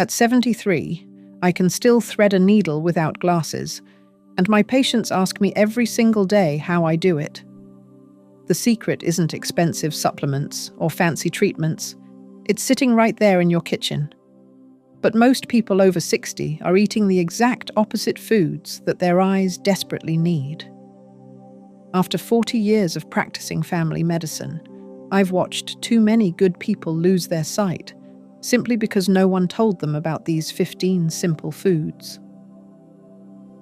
At 73, I can still thread a needle without glasses, and my patients ask me every single day how I do it. The secret isn't expensive supplements or fancy treatments. It's sitting right there in your kitchen. But most people over 60 are eating the exact opposite foods that their eyes desperately need. After 40 years of practicing family medicine, I've watched too many good people lose their sight simply because no one told them about these 15 simple foods.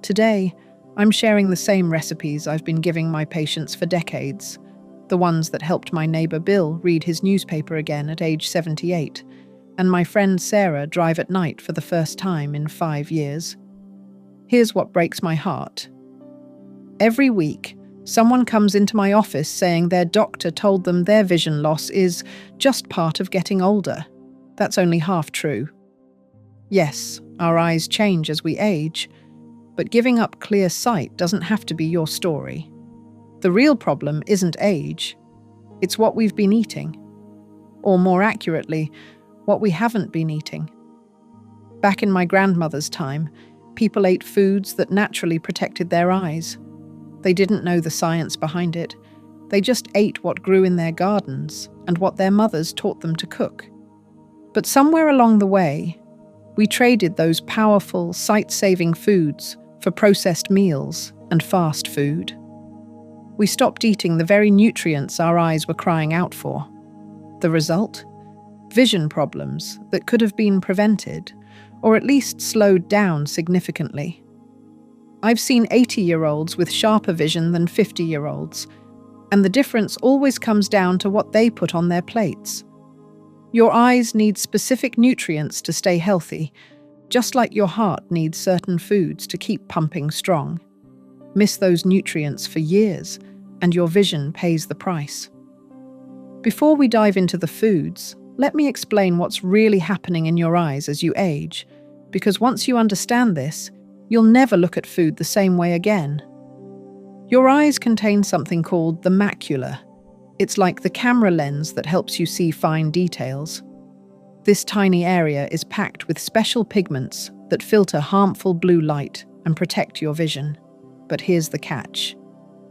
Today, I'm sharing the same recipes I've been giving my patients for decades, the ones that helped my neighbor Bill read his newspaper again at age 78, and my friend Sarah drive at night for the first time in 5 years. Here's what breaks my heart. Every week, someone comes into my office saying their doctor told them their vision loss is just part of getting older. That's only half true. Yes, our eyes change as we age, but giving up clear sight doesn't have to be your story. The real problem isn't age. It's what we've been eating. Or more accurately, what we haven't been eating. Back in my grandmother's time, people ate foods that naturally protected their eyes. They didn't know the science behind it. They just ate what grew in their gardens and what their mothers taught them to cook. But somewhere along the way, we traded those powerful, sight-saving foods for processed meals and fast food. We stopped eating the very nutrients our eyes were crying out for. The result? Vision problems that could have been prevented, or at least slowed down significantly. I've seen 80-year-olds with sharper vision than 50-year-olds, and the difference always comes down to what they put on their plates. Your eyes need specific nutrients to stay healthy, just like your heart needs certain foods to keep pumping strong. Miss those nutrients for years, and your vision pays the price. Before we dive into the foods, let me explain what's really happening in your eyes as you age, because once you understand this, you'll never look at food the same way again. Your eyes contain something called the macula. It's like the camera lens that helps you see fine details. This tiny area is packed with special pigments that filter harmful blue light and protect your vision. But here's the catch.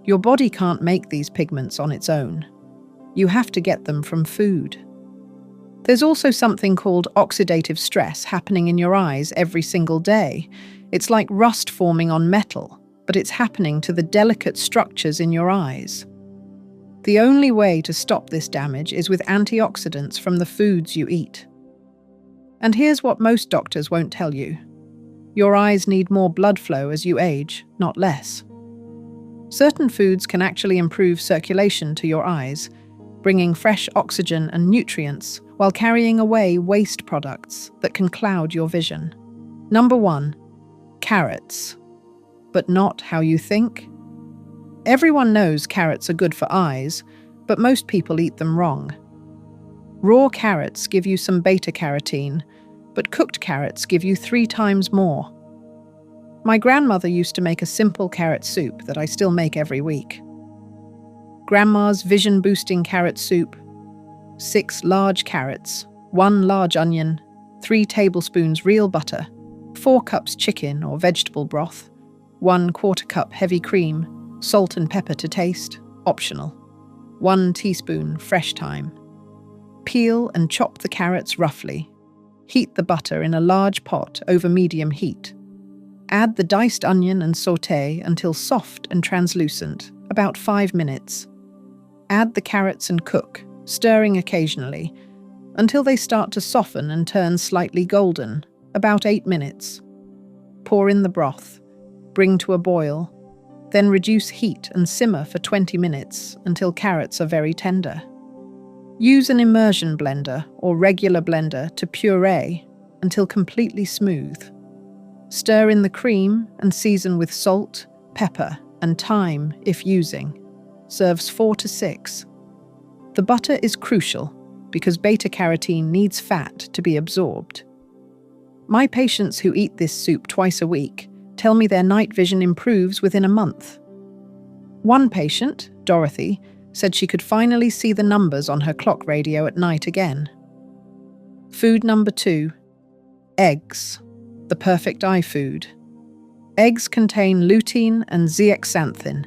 Your body can't make these pigments on its own. You have to get them from food. There's also something called oxidative stress happening in your eyes every single day. It's like rust forming on metal, but it's happening to the delicate structures in your eyes. The only way to stop this damage is with antioxidants from the foods you eat. And here's what most doctors won't tell you. Your eyes need more blood flow as you age, not less. Certain foods can actually improve circulation to your eyes, bringing fresh oxygen and nutrients while carrying away waste products that can cloud your vision. Number 1, carrots. But not how you think. Everyone knows carrots are good for eyes, but most people eat them wrong. Raw carrots give you some beta-carotene, but cooked carrots give you 3 times more. My grandmother used to make a simple carrot soup that I still make every week. Grandma's vision-boosting carrot soup: 6 large carrots, 1 large onion, 3 tablespoons real butter, 4 cups chicken or vegetable broth, 1/4 cup heavy cream, salt and pepper to taste, optional, 1 teaspoon fresh thyme. Peel and chop the carrots roughly. Heat the butter in a large pot over medium heat. Add the diced onion and sauté until soft and translucent, about 5 minutes. Add the carrots and cook, stirring occasionally, until they start to soften and turn slightly golden, about 8 minutes. Pour in the broth, bring to a boil, then reduce heat and simmer for 20 minutes until carrots are very tender. Use an immersion blender or regular blender to puree until completely smooth. Stir in the cream and season with salt, pepper, and thyme if using. Serves 4 to 6. The butter is crucial because beta-carotene needs fat to be absorbed. My patients who eat this soup twice a week tell me their night vision improves within a month. One patient, Dorothy, said she could finally see the numbers on her clock radio at night again. Food number 2, Eggs, the perfect eye food. Eggs contain lutein and zeaxanthin,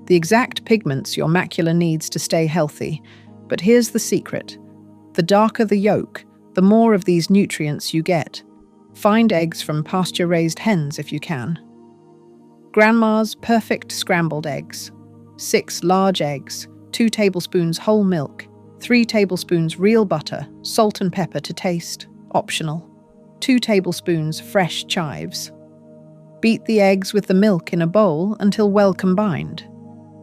the exact pigments your macula needs to stay healthy. But here's the secret. The darker the yolk, the more of these nutrients you get. Find eggs from pasture-raised hens if you can. Grandma's perfect scrambled eggs. 6 large eggs, 2 tablespoons whole milk, 3 tablespoons real butter, salt and pepper to taste, optional. 2 tablespoons fresh chives. Beat the eggs with the milk in a bowl until well combined.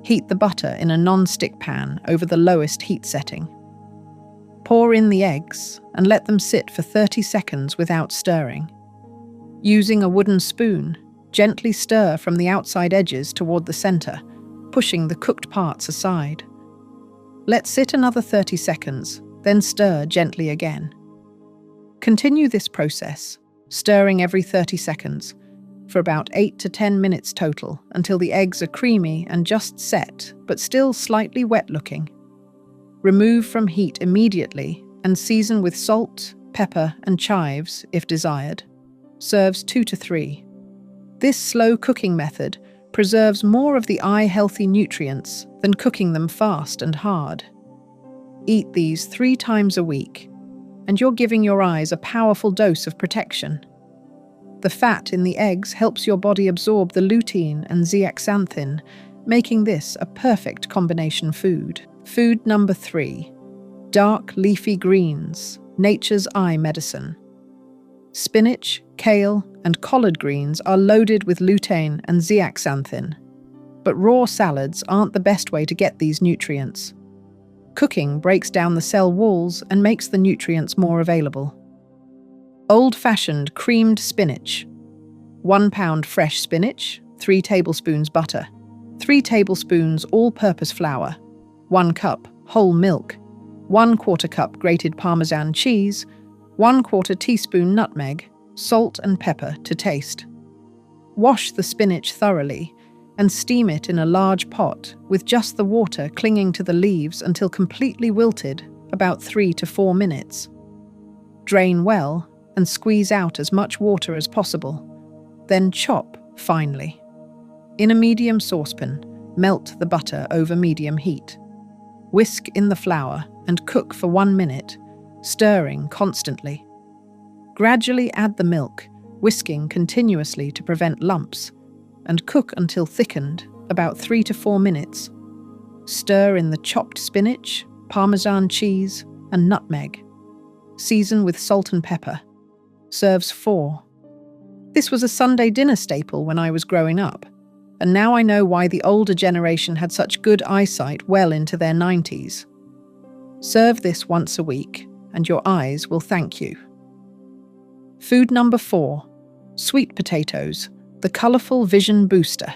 Heat the butter in a non-stick pan over the lowest heat setting. Pour in the eggs and let them sit for 30 seconds without stirring. Using a wooden spoon, gently stir from the outside edges toward the center, pushing the cooked parts aside. Let sit another 30 seconds, then stir gently again. Continue this process, stirring every 30 seconds, for about 8 to 10 minutes total, until the eggs are creamy and just set, but still slightly wet-looking. Remove from heat immediately and season with salt, pepper, and chives if desired. Serves 2 to 3. This slow cooking method preserves more of the eye-healthy nutrients than cooking them fast and hard. Eat these 3 times a week, and you're giving your eyes a powerful dose of protection. The fat in the eggs helps your body absorb the lutein and zeaxanthin, making this a perfect combination food. Food number 3. Dark leafy greens, nature's eye medicine. Spinach, kale, and collard greens are loaded with lutein and zeaxanthin. But raw salads aren't the best way to get these nutrients. Cooking breaks down the cell walls and makes the nutrients more available. Old-fashioned creamed spinach. 1 pound fresh spinach, 3 tablespoons butter, 3 tablespoons all-purpose flour, 1 cup whole milk, 1/4 cup grated Parmesan cheese, 1/4 teaspoon nutmeg, salt and pepper to taste. Wash the spinach thoroughly and steam it in a large pot with just the water clinging to the leaves until completely wilted, about 3 to 4 minutes. Drain well and squeeze out as much water as possible. Then chop finely. In a medium saucepan, melt the butter over medium heat. Whisk in the flour and cook for 1 minute, stirring constantly. Gradually add the milk, whisking continuously to prevent lumps, and cook until thickened, about 3 to 4 minutes. Stir in the chopped spinach, Parmesan cheese, and nutmeg. Season with salt and pepper. Serves 4. This was a Sunday dinner staple when I was growing up, and now I know why the older generation had such good eyesight well into their 90s. Serve this once a week, and your eyes will thank you. Food number 4. Sweet potatoes, the colourful vision booster.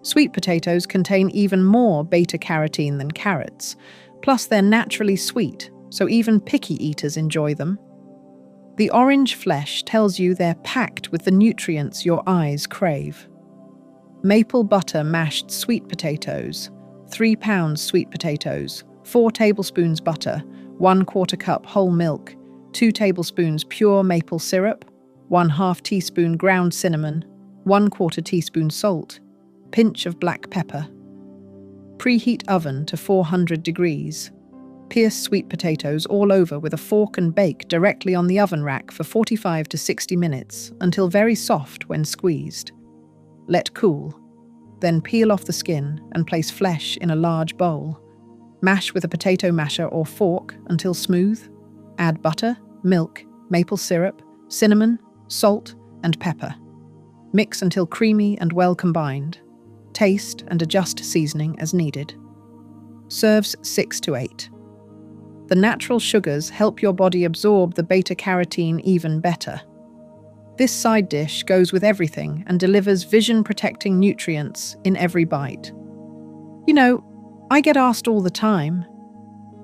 Sweet potatoes contain even more beta-carotene than carrots, plus they're naturally sweet, so even picky eaters enjoy them. The orange flesh tells you they're packed with the nutrients your eyes crave. Maple butter mashed sweet potatoes, 3 pounds sweet potatoes, 4 tablespoons butter, 1/4 cup whole milk, 2 tablespoons pure maple syrup, 1/2 teaspoon ground cinnamon, 1/4 teaspoon salt, pinch of black pepper. Preheat oven to 400 degrees. Pierce sweet potatoes all over with a fork and bake directly on the oven rack for 45 to 60 minutes until very soft when squeezed. Let cool. Then peel off the skin and place flesh in a large bowl. Mash with a potato masher or fork until smooth. Add butter, milk, maple syrup, cinnamon, salt, and pepper. Mix until creamy and well combined. Taste and adjust seasoning as needed. Serves 6 to 8. The natural sugars help your body absorb the beta-carotene even better. This side dish goes with everything and delivers vision-protecting nutrients in every bite. You know, I get asked all the time,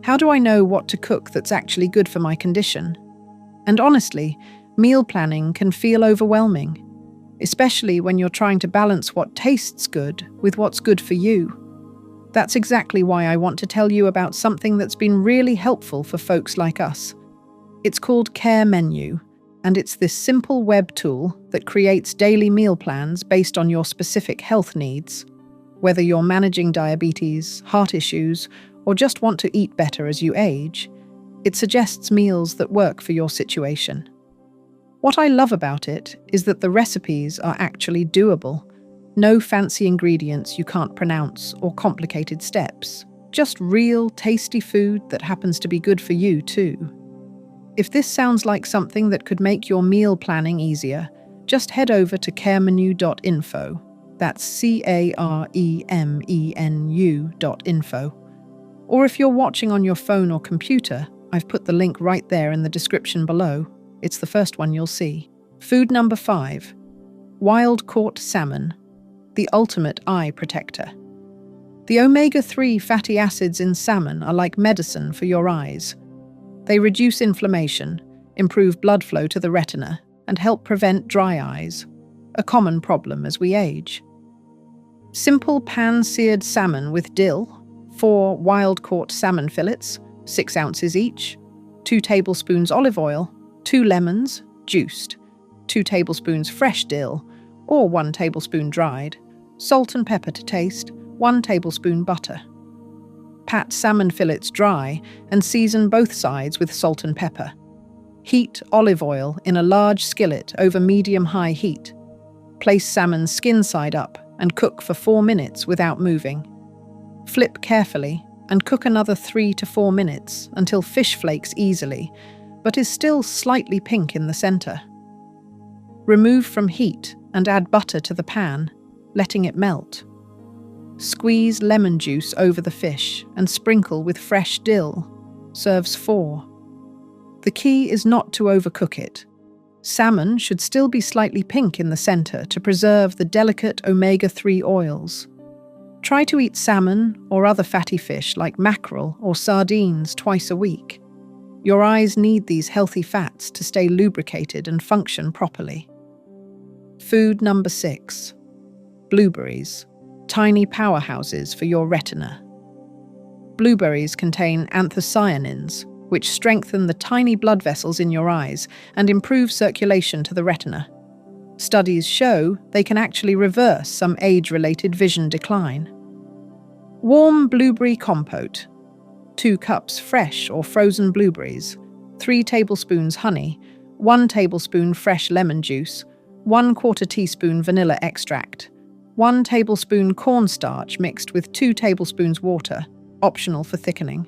how do I know what to cook that's actually good for my condition? And honestly, meal planning can feel overwhelming, especially when you're trying to balance what tastes good with what's good for you. That's exactly why I want to tell you about something that's been really helpful for folks like us. It's called Care Menu, and it's this simple web tool that creates daily meal plans based on your specific health needs. Whether you're managing diabetes, heart issues, or just want to eat better as you age, it suggests meals that work for your situation. What I love about it is that the recipes are actually doable. No fancy ingredients you can't pronounce or complicated steps. Just real, tasty food that happens to be good for you too. If this sounds like something that could make your meal planning easier, just head over to caremenu.info. That's caremenu.info. Or if you're watching on your phone or computer, I've put the link right there in the description below. It's the first one you'll see. Food number 5. Wild-caught salmon, the ultimate eye protector. The omega-3 fatty acids in salmon are like medicine for your eyes. They reduce inflammation, improve blood flow to the retina, and help prevent dry eyes, a common problem as we age. Simple pan-seared salmon with dill, 4 wild-caught salmon fillets, 6 ounces each, 2 tablespoons olive oil, 2 lemons, juiced, 2 tablespoons fresh dill, or 1 tablespoon dried, salt and pepper to taste, 1 tablespoon butter. Pat salmon fillets dry and season both sides with salt and pepper. Heat olive oil in a large skillet over medium-high heat. Place salmon skin side up and cook for 4 minutes without moving. Flip carefully and cook another 3 to 4 minutes until fish flakes easily, but is still slightly pink in the center. Remove from heat and add butter to the pan, letting it melt. Squeeze lemon juice over the fish and sprinkle with fresh dill. Serves 4. The key is not to overcook it. Salmon should still be slightly pink in the center to preserve the delicate omega-3 oils. Try to eat salmon or other fatty fish like mackerel or sardines twice a week. Your eyes need these healthy fats to stay lubricated and function properly. Food number 6. Blueberries, tiny powerhouses for your retina. Blueberries contain anthocyanins, which strengthen the tiny blood vessels in your eyes and improve circulation to the retina. Studies show they can actually reverse some age-related vision decline. Warm blueberry compote. 2 cups fresh or frozen blueberries, 3 tablespoons honey, 1 tablespoon fresh lemon juice, 1/4 teaspoon vanilla extract, 1 tablespoon cornstarch mixed with 2 tablespoons water, optional for thickening.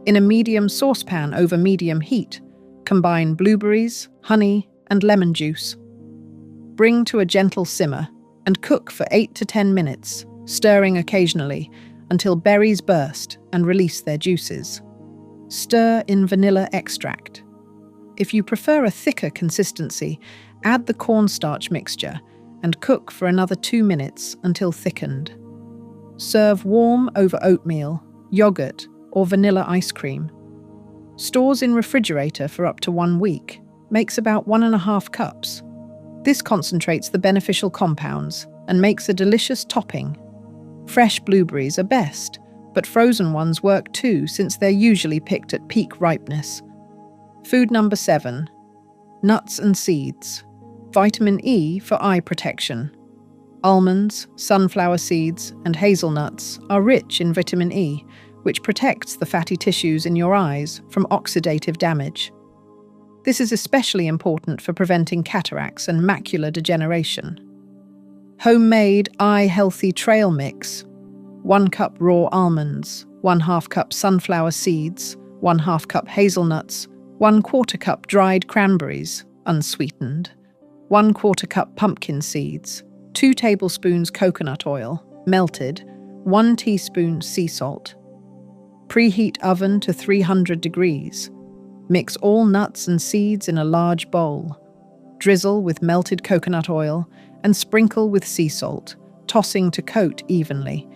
In a medium saucepan over medium heat, combine blueberries, honey, and lemon juice. Bring to a gentle simmer and cook for 8 to 10 minutes, stirring occasionally until berries burst and release their juices. Stir in vanilla extract. If you prefer a thicker consistency, add the cornstarch mixture and cook for another 2 minutes until thickened. Serve warm over oatmeal, yogurt, or vanilla ice cream. Stores in refrigerator for up to 1 week. Makes about 1.5 cups. This concentrates the beneficial compounds and makes a delicious topping. Fresh blueberries are best, but frozen ones work too since they're usually picked at peak ripeness. Food number 7. Nuts and seeds. Vitamin E for eye protection. Almonds, sunflower seeds, and hazelnuts are rich in vitamin E, which protects the fatty tissues in your eyes from oxidative damage. This is especially important for preventing cataracts and macular degeneration. Homemade eye-healthy trail mix. 1 cup raw almonds, 1/2 cup sunflower seeds, 1/2 cup hazelnuts, 1/4 cup dried cranberries, unsweetened, 1/4 cup pumpkin seeds, 2 tablespoons coconut oil, melted, 1 teaspoon sea salt. Preheat oven to 300 degrees. Mix all nuts and seeds in a large bowl. Drizzle with melted coconut oil and sprinkle with sea salt, tossing to coat evenly.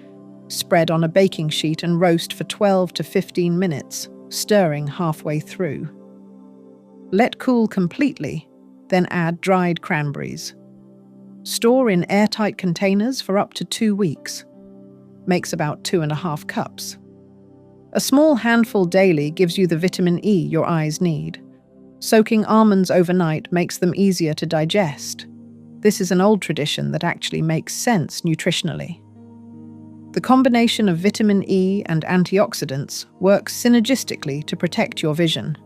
Spread on a baking sheet and roast for 12 to 15 minutes, stirring halfway through. Let cool completely, then add dried cranberries. Store in airtight containers for up to 2 weeks. Makes about 2.5 cups. A small handful daily gives you the vitamin E your eyes need. Soaking almonds overnight makes them easier to digest. This is an old tradition that actually makes sense nutritionally. The combination of vitamin E and antioxidants works synergistically to protect your vision.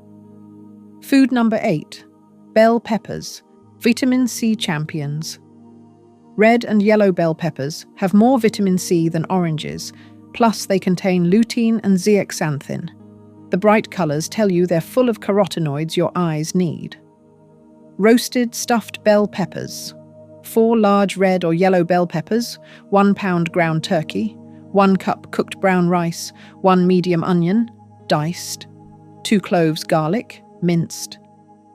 Food number 8. Bell peppers, vitamin C champions. Red and yellow bell peppers have more vitamin C than oranges, plus they contain lutein and zeaxanthin. The bright colors tell you they're full of carotenoids your eyes need. Roasted stuffed bell peppers. 4 large red or yellow bell peppers, 1 pound ground turkey, 1 cup cooked brown rice, 1 medium onion, diced, 2 cloves garlic, minced,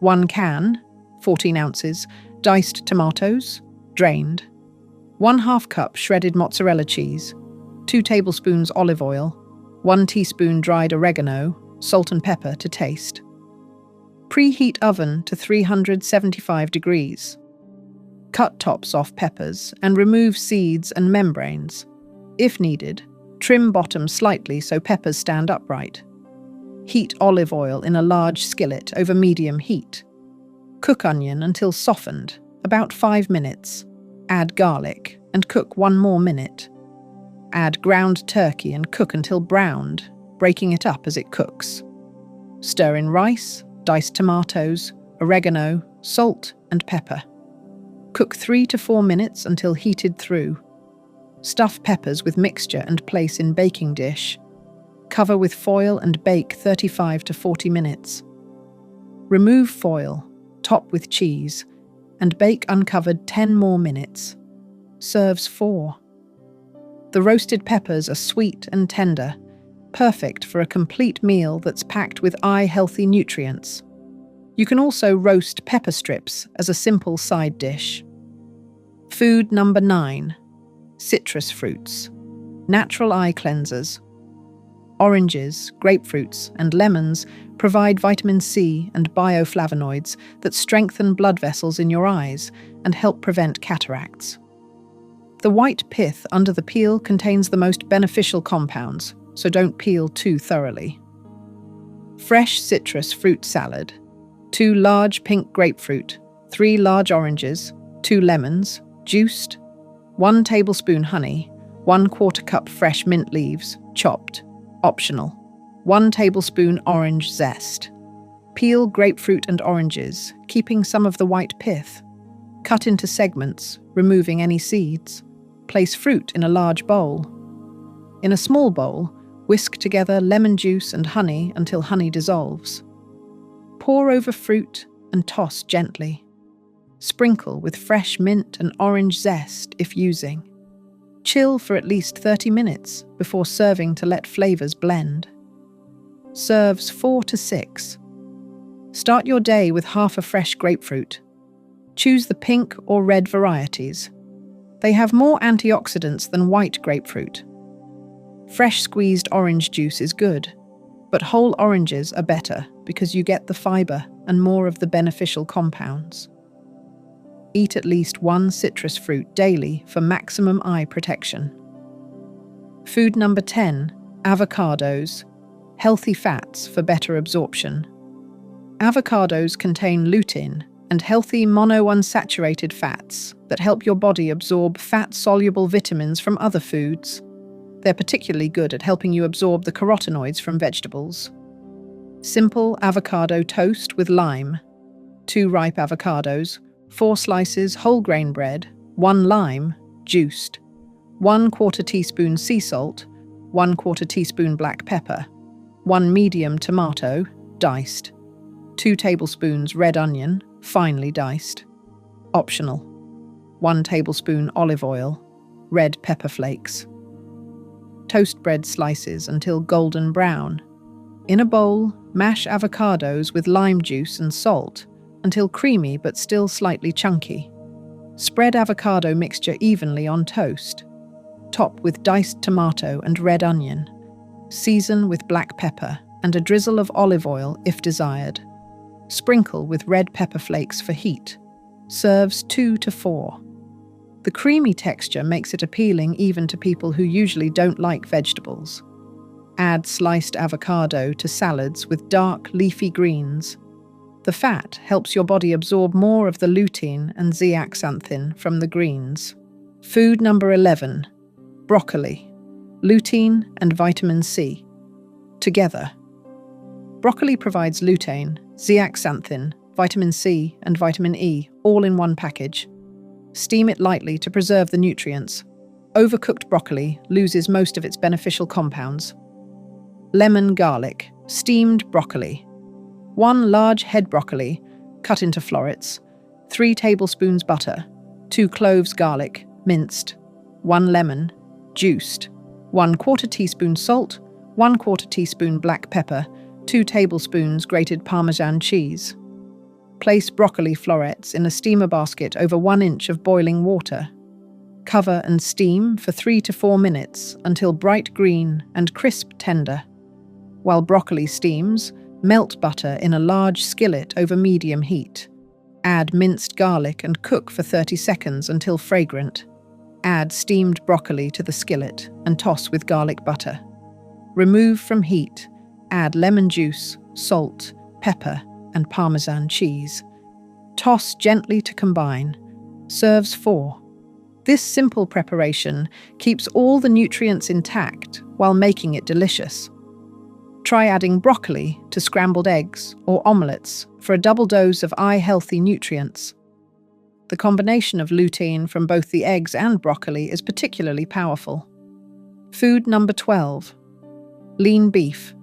1 can, 14 ounces, diced tomatoes, drained, 1/2 cup shredded mozzarella cheese, 2 tablespoons olive oil, 1 teaspoon dried oregano, salt and pepper to taste. Preheat oven to 375 degrees. Cut tops off peppers and remove seeds and membranes. If needed, trim bottom slightly so peppers stand upright. Heat olive oil in a large skillet over medium heat. Cook onion until softened, about 5 minutes. Add garlic and cook 1 more minute. Add ground turkey and cook until browned, breaking it up as it cooks. Stir in rice, diced tomatoes, oregano, salt, and pepper. Cook 3 to 4 minutes until heated through. Stuff peppers with mixture and place in baking dish. Cover with foil and bake 35 to 40 minutes. Remove foil, top with cheese, and bake uncovered 10 more minutes. Serves 4. The roasted peppers are sweet and tender, perfect for a complete meal that's packed with eye-healthy nutrients. You can also roast pepper strips as a simple side dish. Food number 9. Citrus fruits. Natural eye cleansers. Oranges, grapefruits, and lemons provide vitamin C and bioflavonoids that strengthen blood vessels in your eyes and help prevent cataracts. The white pith under the peel contains the most beneficial compounds, so don't peel too thoroughly. Fresh citrus fruit salad. 2 large pink grapefruit, 3 large oranges, 2 lemons, juiced, 1 tablespoon honey, 1/4 cup fresh mint leaves, chopped, optional, 1 tablespoon orange zest. Peel grapefruit and oranges, keeping some of the white pith. Cut into segments, removing any seeds. Place fruit in a large bowl. In a small bowl, whisk together lemon juice and honey until honey dissolves. Pour over fruit and toss gently. Sprinkle with fresh mint and orange zest if using. Chill for at least 30 minutes before serving to let flavors blend. Serves 4 to 6. Start your day with half a fresh grapefruit. Choose the pink or red varieties. They have more antioxidants than white grapefruit. Fresh squeezed orange juice is good, but whole oranges are better because you get the fiber and more of the beneficial compounds. Eat at least 1 citrus fruit daily for maximum eye protection. Food number 10. Avocados. Healthy fats for better absorption. Avocados contain lutein and healthy monounsaturated fats that help your body absorb fat-soluble vitamins from other foods. They're particularly good at helping you absorb the carotenoids from vegetables. Simple avocado toast with lime. 2 ripe avocados, 4 slices whole grain bread, 1 lime, juiced, 1/4 teaspoon sea salt, 1/4 teaspoon black pepper, 1 medium tomato, diced, 2 tablespoons red onion, finely diced. Optional. 1 tablespoon olive oil, red pepper flakes. Toast bread slices until golden brown. In a bowl, mash avocados with lime juice and salt until creamy but still slightly chunky. Spread avocado mixture evenly on toast. Top with diced tomato and red onion. Season with black pepper and a drizzle of olive oil if desired. Sprinkle with red pepper flakes for heat. Serves 2 to 4. The creamy texture makes it appealing even to people who usually don't like vegetables. Add sliced avocado to salads with dark leafy greens. The fat helps your body absorb more of the lutein and zeaxanthin from the greens. Food number 11. Broccoli. Lutein and vitamin C. Together. Broccoli provides lutein, zeaxanthin, vitamin C, and vitamin E, all in one package. Steam it lightly to preserve the nutrients. Overcooked broccoli loses most of its beneficial compounds. Lemon garlic. Steamed broccoli. 1 large head broccoli, cut into florets. 3 tablespoons butter. 2 cloves garlic, minced. 1 lemon, juiced. 1/4 teaspoon salt. 1/4 teaspoon black pepper. 2 tablespoons grated Parmesan cheese. Place broccoli florets in a steamer basket over 1 inch of boiling water. Cover and steam for 3 to 4 minutes until bright green and crisp tender. While broccoli steams, melt butter in a large skillet over medium heat. Add minced garlic and cook for 30 seconds until fragrant. Add steamed broccoli to the skillet and toss with garlic butter. Remove from heat. Add lemon juice, salt, pepper, and Parmesan cheese. Toss gently to combine. Serves 4. This simple preparation keeps all the nutrients intact while making it delicious. Try adding broccoli to scrambled eggs or omelettes for a double dose of eye-healthy nutrients. The combination of lutein from both the eggs and broccoli is particularly powerful. Food number 12. Lean beef.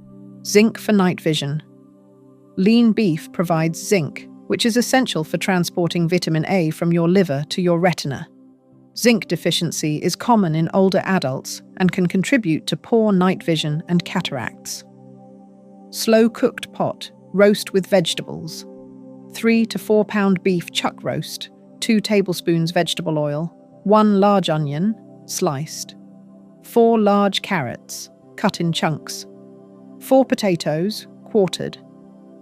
Zinc for night vision. Lean beef provides zinc, which is essential for transporting vitamin A from your liver to your retina. Zinc deficiency is common in older adults and can contribute to poor night vision and cataracts. Slow-cooked pot, roast with vegetables. 3 to 4 pound beef chuck roast, 2 tablespoons vegetable oil, 1 large onion, sliced. 4 large carrots, cut in chunks. 4 potatoes, quartered.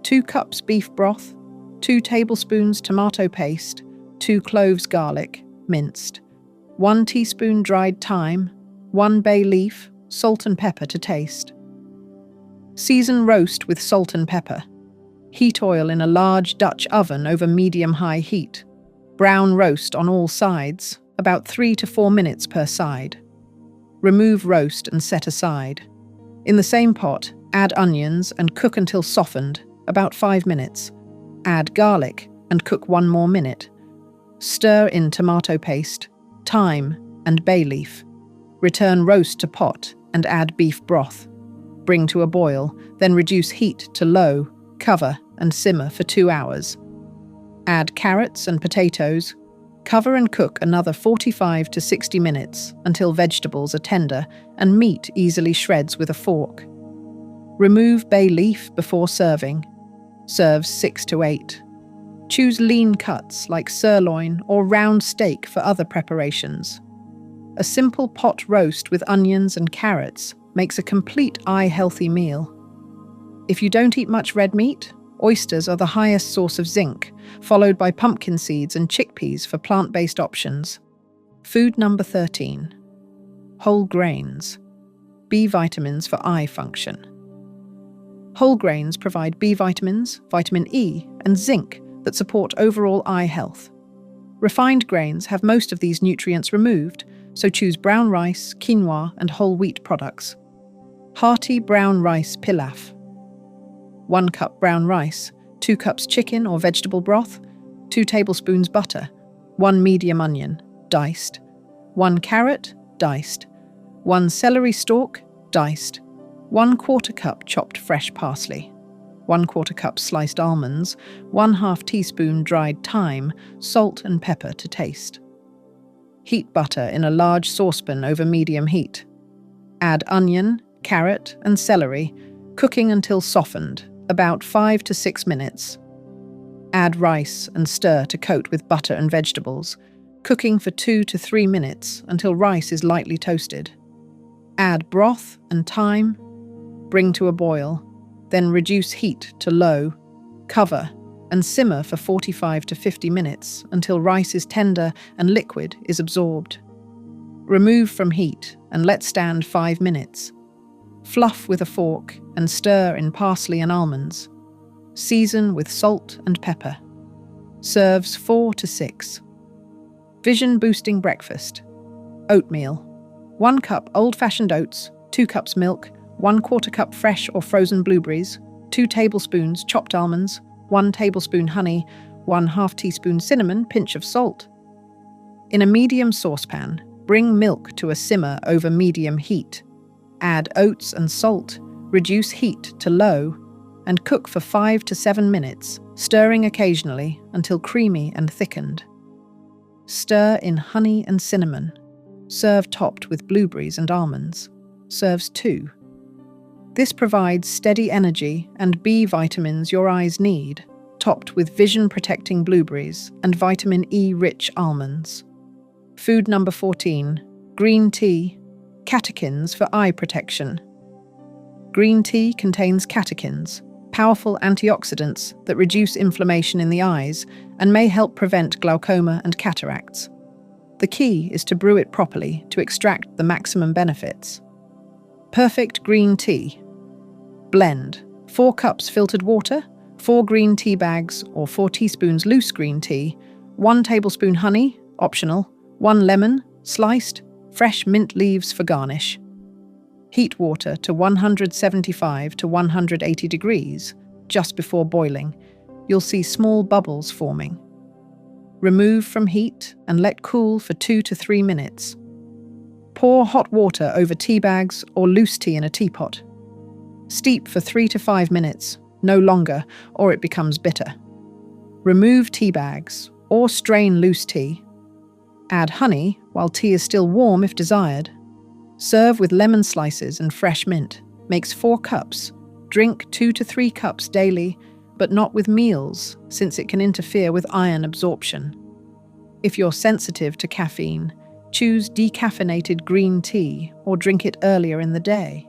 2 cups beef broth, 2 tablespoons tomato paste, 2 cloves garlic, minced. 1 teaspoon dried thyme, 1 bay leaf, salt and pepper to taste. Season roast with salt and pepper. Heat oil in a large Dutch oven over medium-high heat. Brown roast on all sides, about 3 to 4 minutes per side. Remove roast and set aside. In the same pot, add onions and cook until softened, about 5 minutes. Add garlic and cook 1 more minute. Stir in tomato paste, thyme, and bay leaf. Return roast to pot and add beef broth. Bring to a boil, then reduce heat to low, cover, and simmer for 2 hours. Add carrots and potatoes. Cover and cook another 45 to 60 minutes until vegetables are tender and meat easily shreds with a fork. Remove bay leaf before serving. Serve 6 to 8. Choose lean cuts like sirloin or round steak for other preparations. A simple pot roast with onions and carrots makes a complete eye-healthy meal. If you don't eat much red meat, oysters are the highest source of zinc, followed by pumpkin seeds and chickpeas for plant-based options. Food number 13. Whole grains. B vitamins for eye function. Whole grains provide B vitamins, vitamin E, and zinc that support overall eye health. Refined grains have most of these nutrients removed, so choose brown rice, quinoa, and whole wheat products. Hearty brown rice pilaf. 1 cup brown rice, 2 cups chicken or vegetable broth, 2 tablespoons butter, 1 medium onion, diced, 1 carrot, diced, 1 celery stalk, diced, 1/4 cup chopped fresh parsley, 1/4 cup sliced almonds, 1/2 teaspoon dried thyme, salt and pepper to taste. Heat butter in a large saucepan over medium heat. Add onion, carrot, and celery, cooking until softened, about 5 to 6 minutes. Add rice and stir to coat with butter and vegetables, cooking for 2 to 3 minutes until rice is lightly toasted. Add broth and thyme, bring to a boil, then reduce heat to low, cover, and simmer for 45 to 50 minutes until rice is tender and liquid is absorbed. Remove from heat and let stand 5 minutes. Fluff with a fork and stir in parsley and almonds. Season with salt and pepper. Serves 4 to 6. Vision-boosting breakfast. Oatmeal. 1 cup old-fashioned oats, 2 cups milk, 1/4 cup fresh or frozen blueberries, 2 tablespoons chopped almonds, 1 tablespoon honey, 1/2 teaspoon cinnamon, pinch of salt. In a medium saucepan, bring milk to a simmer over medium heat. Add oats and salt, reduce heat to low, and cook for 5 to 7 minutes, stirring occasionally until creamy and thickened. Stir in honey and cinnamon. Serve topped with blueberries and almonds. Serves 2. This provides steady energy and B vitamins your eyes need, topped with vision-protecting blueberries and vitamin E-rich almonds. Food number 14. Green tea. Catechins for eye protection. Green tea contains catechins, powerful antioxidants that reduce inflammation in the eyes and may help prevent glaucoma and cataracts. The key is to brew it properly to extract the maximum benefits. Perfect green tea. Blend 4 cups filtered water, 4 green tea bags or 4 teaspoons loose green tea, 1 tablespoon honey, optional, 1 lemon, sliced, fresh mint leaves for garnish. Heat water to 175 to 180 degrees just before boiling. You'll see small bubbles forming. Remove from heat and let cool for 2 to 3 minutes. Pour hot water over tea bags or loose tea in a teapot. Steep for 3 to 5 minutes, no longer, or it becomes bitter. Remove tea bags or strain loose tea. Add honey while tea is still warm if desired. Serve with lemon slices and fresh mint. Makes 4 cups. Drink 2 to 3 cups daily, but not with meals, since it can interfere with iron absorption. If you're sensitive to caffeine, choose decaffeinated green tea or drink it earlier in the day.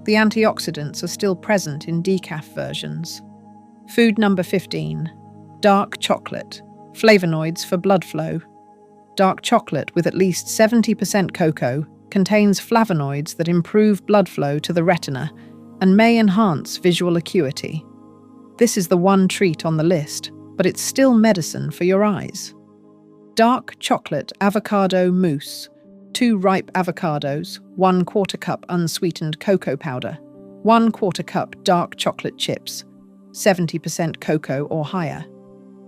The antioxidants are still present in decaf versions. Food number 15. Dark chocolate. Flavonoids for blood flow. Dark chocolate with at least 70% cocoa contains flavonoids that improve blood flow to the retina and may enhance visual acuity. This is the one treat on the list, but it's still medicine for your eyes. Dark chocolate avocado mousse. 2 ripe avocados, 1/4 cup unsweetened cocoa powder, 1/4 cup dark chocolate chips, 70% cocoa or higher,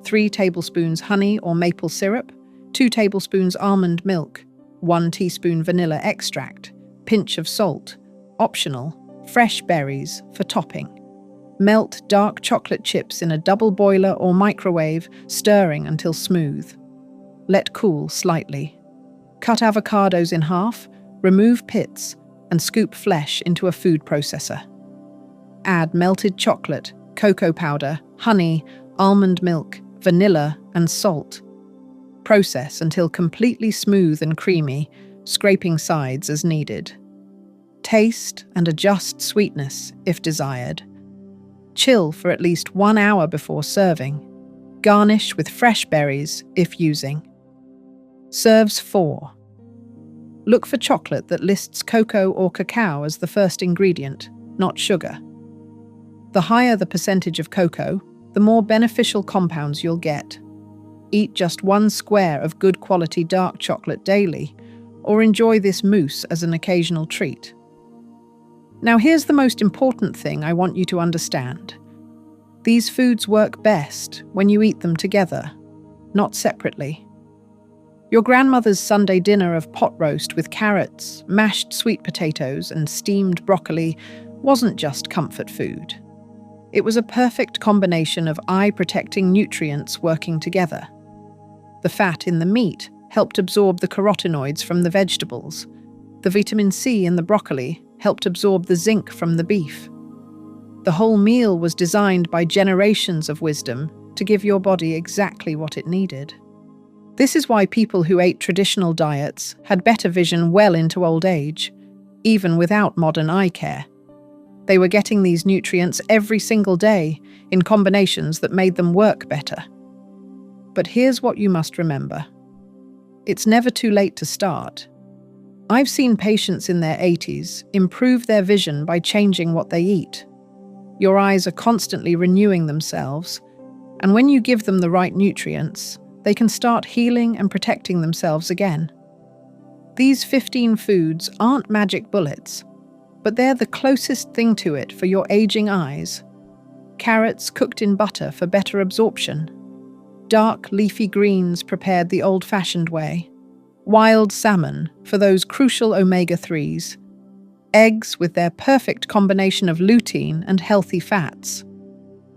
3 tablespoons honey or maple syrup, 2 tablespoons almond milk, 1 teaspoon vanilla extract, pinch of salt, optional, fresh berries for topping. Melt dark chocolate chips in a double boiler or microwave, stirring until smooth. Let cool slightly. Cut avocados in half, remove pits, and scoop flesh into a food processor. Add melted chocolate, cocoa powder, honey, almond milk, vanilla, and salt. Process until completely smooth and creamy, scraping sides as needed. Taste and adjust sweetness if desired. Chill for at least 1 hour before serving. Garnish with fresh berries if using. Serves 4. Look for chocolate that lists cocoa or cacao as the first ingredient, not sugar. The higher the percentage of cocoa, the more beneficial compounds you'll get. Eat just 1 square of good quality dark chocolate daily, or enjoy this mousse as an occasional treat. Now here's the most important thing I want you to understand. These foods work best when you eat them together, not separately. Your grandmother's Sunday dinner of pot roast with carrots, mashed sweet potatoes, and steamed broccoli wasn't just comfort food. It was a perfect combination of eye-protecting nutrients working together. The fat in the meat helped absorb the carotenoids from the vegetables. The vitamin C in the broccoli helped absorb the zinc from the beef. The whole meal was designed by generations of wisdom to give your body exactly what it needed. This is why people who ate traditional diets had better vision well into old age, even without modern eye care. They were getting these nutrients every single day in combinations that made them work better. But here's what you must remember. It's never too late to start. I've seen patients in their 80s improve their vision by changing what they eat. Your eyes are constantly renewing themselves, and when you give them the right nutrients, they can start healing and protecting themselves again. These 15 foods aren't magic bullets, but they're the closest thing to it for your aging eyes. Carrots cooked in butter for better absorption. Dark leafy greens prepared the old-fashioned way. Wild salmon for those crucial omega-3s. Eggs with their perfect combination of lutein and healthy fats.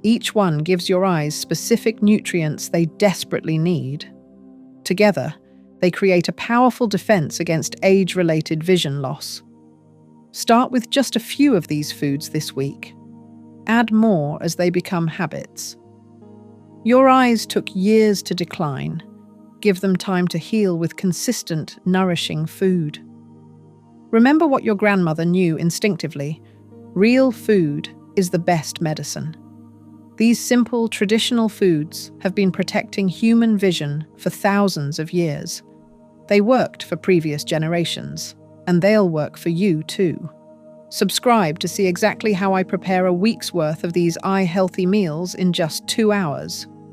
Each one gives your eyes specific nutrients they desperately need. Together, they create a powerful defense against age-related vision loss. Start with just a few of these foods this week. Add more as they become habits. Your eyes took years to decline. Give them time to heal with consistent, nourishing food. Remember what your grandmother knew instinctively. Real food is the best medicine. These simple, traditional foods have been protecting human vision for thousands of years. They worked for previous generations, and they'll work for you too. Subscribe to see exactly how I prepare a week's worth of these eye-healthy meals in just 2 hours.